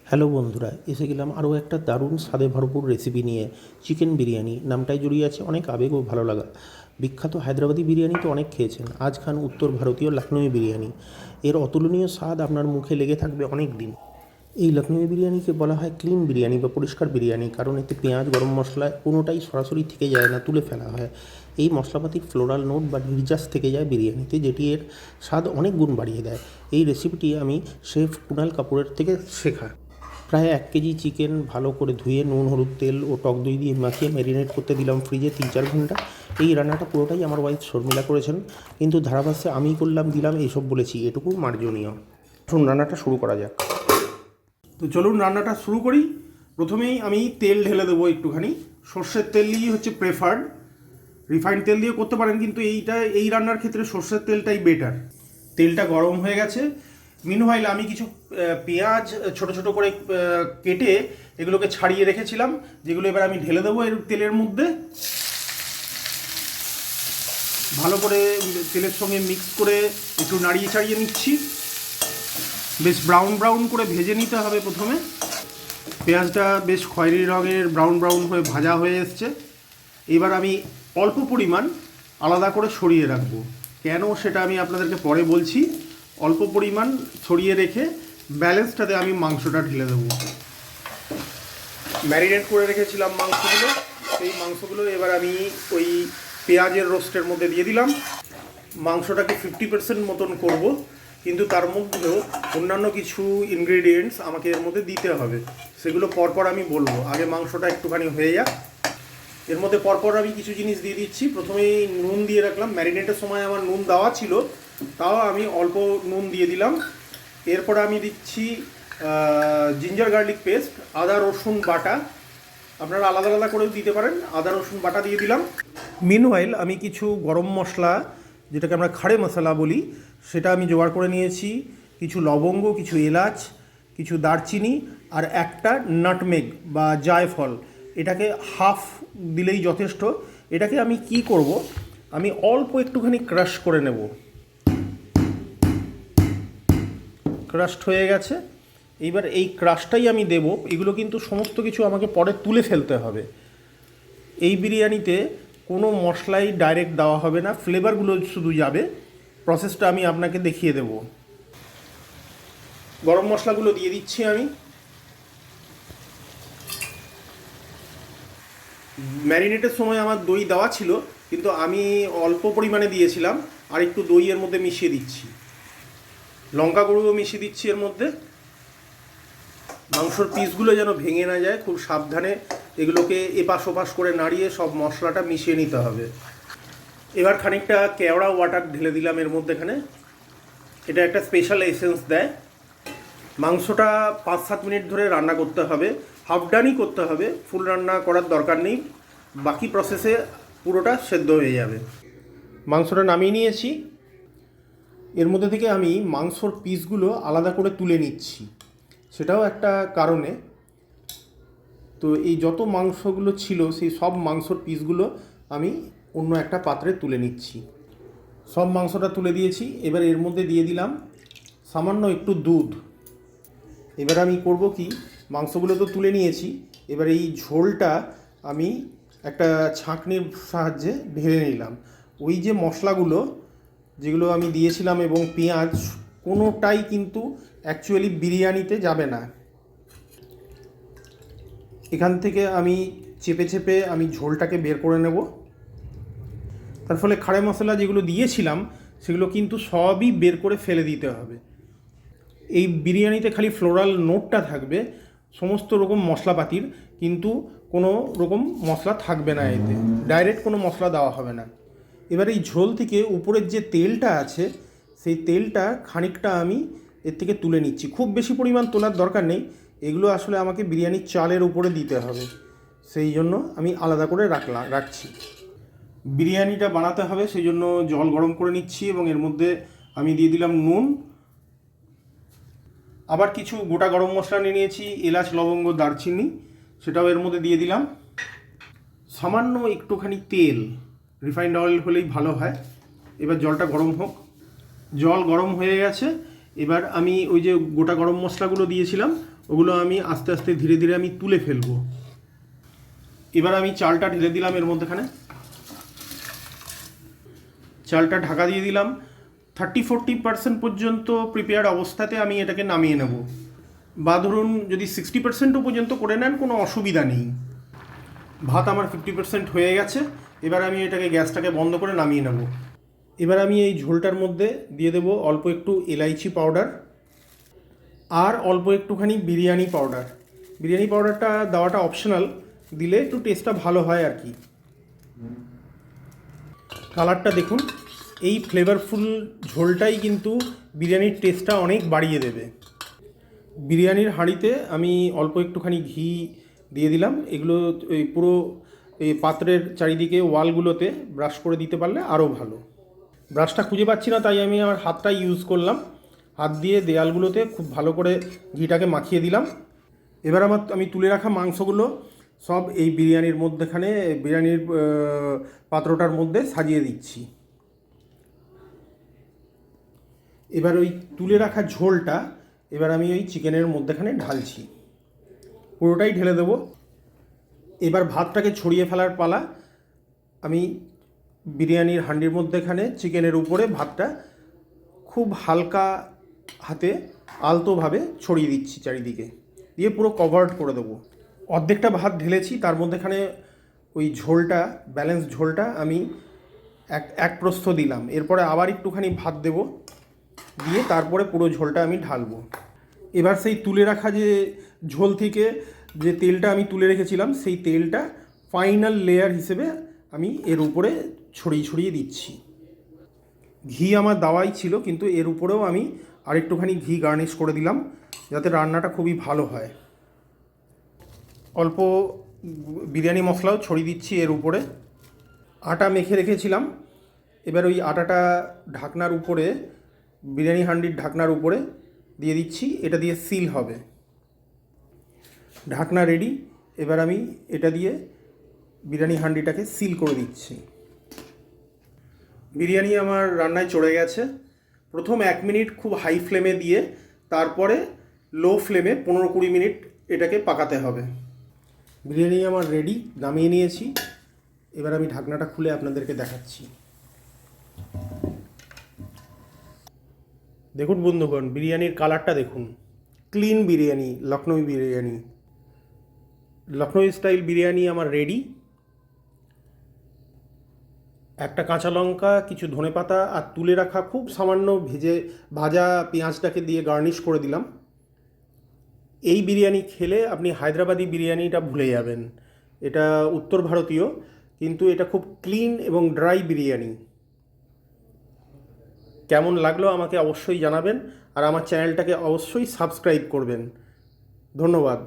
Hello বন্ধুরা, এসে গেলাম আরও একটা দারুণ স্বাদে ভরপুর রেসিপি নিয়ে। চিকেন বিরিয়ানি নামটাই জড়িয়ে আছে অনেক আবেগ ও ভালো লাগা। বিখ্যাত হায়দ্রাবাদি বিরিয়ানি তো অনেক খেয়েছেন, আজ খান উত্তর ভারতীয় লখনৌই বিরিয়ানি। এর অতুলনীয় স্বাদ আপনার মুখে লেগে থাকবে অনেক দিন। এই লখনৌই বিরিয়ানিকে বলা হয় ক্লিন বিরিয়ানি বা পরিষ্কার বিরিয়ানি, কারণ এতে পেঁয়াজ, গরম মশলা কোনোটাই সরাসরি থেকে যায় না, তুলে ফেলা হয়। এই মশলাপাতির ফ্লোরাল নোট বা নির্যাস থেকে যায় বিরিয়ানিতে, যেটি এর স্বাদ অনেক গুণ বাড়িয়ে দেয়। এই রেসিপিটি আমি শেফ কুনাল কাপুরের থেকে শেখা। প্রায় 1 কেজি চিকেন ভালো করে ধুয়ে নুন, হলুদ, তেল ও টক দই দিয়ে মাখিয়ে ম্যারিনেট করতে দিলাম ফ্রিজে 3-4 ঘন্টা। এই রান্নাটা পুরোটাই আমার ওয়াইফ শর্মিলা করেছেন, কিন্তু ধারাভাষ্যে আমিই করলাম, দিলাম, এইসব বলেছি, এটুকু মার্জনীয়। এখন রান্নাটা শুরু করা যাক। তো চলুন রান্নাটা শুরু করি। প্রথমেই আমি তেল ঢেলে দেবো একটুখানি। সর্ষের তেলই হচ্ছে প্রেফার্ড, রিফাইন্ড তেল দিয়ে করতে পারেন, কিন্তু এই রান্নার ক্ষেত্রে সর্ষের তেলটাই বেটার। তেলটা গরম হয়ে গেছে। মিনওয়াইল আমি কিছু পেঁয়াজ ছোট ছোট করে কেটে এগুলোকে ছাড়িয়ে রেখেছিলাম, যেগুলো এবার আমি ঢেলে দেবো এর তেলের মধ্যে। ভালো করে তেলের সঙ্গে মিক্স করে একটু নাড়িয়ে চাড়িয়ে নিচ্ছি। বেশ ব্রাউন ব্রাউন করে ভেজে নিতে হবে প্রথমে। পেঁয়াজটা বেশ খয়েরি রঙের ব্রাউন ব্রাউন হয়ে ভাজা হয়ে এসছে। এবার আমি অল্প পরিমাণ আলাদা করে সরিয়ে রাখবো। কেন সেটা আমি আপনাদেরকে পরে বলছি। অল্প পরিমাণ ছড়িয়ে রেখে ব্যালেন্সটাতে আমি মাংসটা ঢেলে দেবো। ম্যারিনেট করে রেখেছিলাম মাংসগুলো, সেই মাংসগুলো এবার আমি ওই পেঁয়াজের রোস্টের মধ্যে দিয়ে দিলাম। মাংসটাকে 50% মতন করব, কিন্তু তার মধ্যেও অন্যান্য কিছু ইনগ্রেডিয়েন্টস আমাকে এর মধ্যে দিতে হবে, সেগুলো পরপর আমি বলবো। আগে মাংসটা একটুখানি হয়ে যাক। এর মধ্যে পরপর আমি কিছু জিনিস দিয়ে দিচ্ছি। প্রথমেই নুন দিয়ে রাখলাম, ম্যারিনেটের সময় আমার নুন দেওয়া ছিল, তাও আমি অল্প নুন দিয়ে দিলাম। এরপর আমি দিচ্ছি জিঞ্জার গার্লিক পেস্ট, আদা রসুন বাটা। আপনারা আলাদা আলাদা করেও দিতে পারেন। আদা রসুন বাটা দিয়ে দিলাম। মিনওয়াইল আমি কিছু গরম মশলা, যেটাকে আমরা খাড়ে মশলা বলি, সেটা আমি জোগাড় করে নিয়েছি। কিছু লবঙ্গ, কিছু এলাচ, কিছু দারচিনি আর একটা নাটমেগ বা জায়ফল। এটাকে হাফ দিলেই যথেষ্ট। এটাকে আমি কি করব, আমি অল্প একটুখানি ক্রাশ করে নেব। ক্রাশড হয়ে গেছে। এইবার এই ক্রাশটাই আমি দেব। এগুলো কিন্তু সমস্ত কিছু আমাকে পরে তুলে ফেলতে হবে। এই বিরিয়ানিতে কোনো মশলাই ডাইরেক্ট দেওয়া হবে না, ফ্লেভারগুলো শুধু যাবে। প্রসেসটা আমি আপনাকে দেখিয়ে দেব। গরম মশলাগুলো দিয়ে দিচ্ছি আমি। ম্যারিনেটের সময় আমার দই দেওয়া ছিল, কিন্তু আমি অল্প পরিমাণে দিয়েছিলাম, আর একটু দই এর মধ্যে মিশিয়ে দিচ্ছি। লঙ্কা গুঁড়োও মিশিয়ে দিচ্ছি এর মধ্যে। মাংসর পিসগুলো যেন ভেঙে না যায়, খুব সাবধানে এগুলোকে এপাশ ওপাশ করে নাড়িয়ে সব মশলাটা মিশিয়ে নিতে হবে। এবার খানিকটা কেওড়া ওয়াটার ঢেলে দিলাম এর মধ্যেখানে। এটা একটা স্পেশাল এসেন্স দেয়। মাংসটা 5-7 মিনিট ধরে রান্না করতে হবে, হাফ ডানই করতে হবে, ফুল রান্না করার দরকার নেই। বাকি প্রসেসে পুরোটা সেদ্ধ হয়ে যাবে। মাংসটা নামিয়ে নিয়েছি। এর মধ্যে থেকে আমি মাংসর পিসগুলো আলাদা করে তুলে নিচ্ছি, সেটাও একটা কারণে। তো এই যত মাংসগুলো ছিল, সেই সব মাংসর পিসগুলো আমি অন্য একটা পাত্রে তুলে নিচ্ছি। সব মাংসটা তুলে দিয়েছি। এবার এর মধ্যে দিয়ে দিলাম সামান্য একটু দুধ। এবার আমি করব কি, মাংসগুলো তো তুলে নিয়েছি, এবার এই ঝোলটা আমি একটা ছাঁকনির সাহায্যে ঢেলে নিলাম। ওই যে মশলাগুলো যেগুলো আমি দিয়েছিলাম এবং পেঁয়াজ, কোনোটাই কিন্তু অ্যাকচুয়ালি বিরিয়ানিতে যাবে না। এখান থেকে আমি চেপে চেপে আমি ঝোলটাকে বের করে নেব। তার ফলে খাড়ে মশলা যেগুলো দিয়েছিলাম সেগুলো কিন্তু সবই বের করে ফেলে দিতে হবে। এই বিরিয়ানিতে খালি ফ্লোরাল নোটটা থাকবে সমস্ত রকম মশলাপাতির, কিন্তু কোনো রকম মশলা থাকবে না এতে, ডাইরেক্ট কোনো মশলা দেওয়া হবে না। এবার এই ঝোল থেকে উপরের যে তেলটা আছে, সেই তেলটা খানিকটা আমি এর থেকে তুলে নিচ্ছি। খুব বেশি পরিমাণ তোলার দরকার নেই, এগুলো আসলে আমাকে বিরিয়ানির চালের উপরে দিতে হবে, সেই জন্য আমি আলাদা করে রাখছি। বিরিয়ানিটা বানাতে হবে, সেই জন্য জল গরম করে নিচ্ছি এবং এর মধ্যে আমি দিয়ে দিলাম নুন। আবার কিছু গোটা গরম মশলা নিয়ে নিয়েছি, এলাচ, লবঙ্গ, দারচিনি, সেটাও এর মধ্যে দিয়ে দিলাম। সামান্য একটুখানি তেল, রিফাইন্ড অয়েল হলেই ভালো হয়। এবার জলটা গরম হোক। জল গরম হয়ে গেছে। এবার আমি ওই যে গোটা গরম মশলাগুলো দিয়েছিলাম, ওগুলো আমি আস্তে আস্তে ধীরে ধীরে আমি তুলে ফেলবো। এবার আমি চালটা ঢেলে দিলাম এর মধ্যেখানে, চালটা ঢাকা দিয়ে দিলাম। 30-40% পর্যন্ত প্রিপেয়ার অবস্থাতে আমি এটাকে নামিয়ে নেব, বা ধরুন যদি 60%ও পর্যন্ত করে নেন কোনো অসুবিধা নেই। ভাত আমার 50% হয়ে গেছে। এবার আমি এটাকে গ্যাসটাকে বন্ধ করে নামিয়ে নেব। এবার আমি এই ঝোলটার মধ্যে দিয়ে দেবো অল্প একটু এলাইচি পাউডার আর অল্প একটুখানি বিরিয়ানি পাউডার। বিরিয়ানি পাউডারটা দেওয়াটা অপশনাল, দিলে একটু টেস্টটা ভালো হয় আর কি। কালারটা দেখুন, এই ফ্লেভারফুল ঝোলটাই কিন্তু বিরিয়ানির টেস্টটা অনেক বাড়িয়ে দেবে। বিরিয়ানির হাঁড়িতে আমি অল্প একটুখানি ঘি দিয়ে দিলাম। এগুলো এই পুরো এই পাত্রের চারিদিকে ওয়ালগুলোতে ব্রাশ করে দিতে পারলে আরও ভালো। ব্রাশটা খুঁজে পাচ্ছি না, তাই আমি আমার হাতটাই ইউজ করলাম। হাত দিয়ে দেয়ালগুলোতে খুব ভালো করে ঘিটাকে মাখিয়ে দিলাম। এবার আমি তুলে রাখা মাংসগুলো সব এই বিরিয়ানির মধ্যেখানে, বিরিয়ানির পাত্রটার মধ্যে সাজিয়ে দিচ্ছি। এবার ওই তুলে রাখা ঝোলটা এবার আমি ওই চিকেনের মধ্যেখানে ঢালছি, পুরোটাই ঢেলে দেবো। এবার ভাতটাকে ছড়িয়ে ফেলার পালা। আমি বিরিয়ানির হাঁডির মধ্যেখানে চিকেনের উপরে ভাতটা খুব হালকা হাতে আলতোভাবে ছড়িয়ে দিচ্ছি চারিদিকে, দিয়ে পুরো কভার্ড করে দেবো। অর্ধেকটা ভাত ঢেলেছি, তার মধ্যেখানে ওই ঝোলটা, ব্যালেন্স ঝোলটা আমি এক প্রস্থ দিলাম। এরপরে আবার একটুখানি ভাত দেব, দিয়ে তারপরে পুরো ঝোলটা আমি ঢালবো। এবার সেই তুলে রাখা যে ঝোল থেকে যে তেলটা আমি তুলে রেখেছিলাম, সেই তেলটা ফাইনাল লেয়ার হিসেবে আমি এর উপরে ছড়িয়ে ছড়িয়ে দিচ্ছি। ঘি আমার দেওয়াই ছিল, কিন্তু এর উপরেও আমি আরেকটুখানি ঘি গার্নিশ করে দিলাম, যাতে রান্নাটা খুবই ভালো হয়। অল্প বিরিয়ানি মশলাও ছড়িয়ে দিচ্ছি এর উপরে। আটা মেখে রেখেছিলাম, এবার ওই আটাটা ঢাকনার উপরে, বিরিয়ানি হাঁডির ঢাকনার উপরে দিয়ে দিচ্ছি। এটা দিয়ে সিল হবে। ঢাকনা রেডি। এবার আমি এটা দিয়ে বিরিয়ানি হাঁডিটাকে সিল করে দিচ্ছি। বিরিয়ানি আমার রান্নায় চড়ে গেছে। প্রথম 1 মিনিট খুব হাই ফ্লেমে দিয়ে তারপরে লো ফ্লেমে 15-20 মিনিট এটাকে পাকাতে হবে। বিরিয়ানি আমার রেডি, নামিয়ে নিয়েছি। এবার আমি ঢাকনাটা খুলে আপনাদেরকে দেখাচ্ছি। দেখুন বন্ধুগণ, বিরিয়ানির কালারটা দেখুন, ক্লিন বিরিয়ানি, লখনৌ বিরিয়ানি, লখনৌ স্টাইল বিরিয়ানি আমার রেডি। একটা কাঁচা লঙ্কা, কিছু ধনেপাতা আর তুলে রাখা খুব সামান্য ভাজা পেঁয়াজটাকে দিয়ে গার্নিশ করে দিলাম। এই বিরিয়ানি খেলে আপনি হায়দ্রাবাদি বিরিয়ানিটা ভুলে যাবেন। এটা উত্তর ভারতীয়, কিন্তু এটা খুব ক্লিন এবং ড্রাই বিরিয়ানি। কেমন লাগলো আমাকে অবশ্যই জানাবেন, আর আমার চ্যানেলটাকে অবশ্যই সাবস্ক্রাইব করবেন। ধন্যবাদ।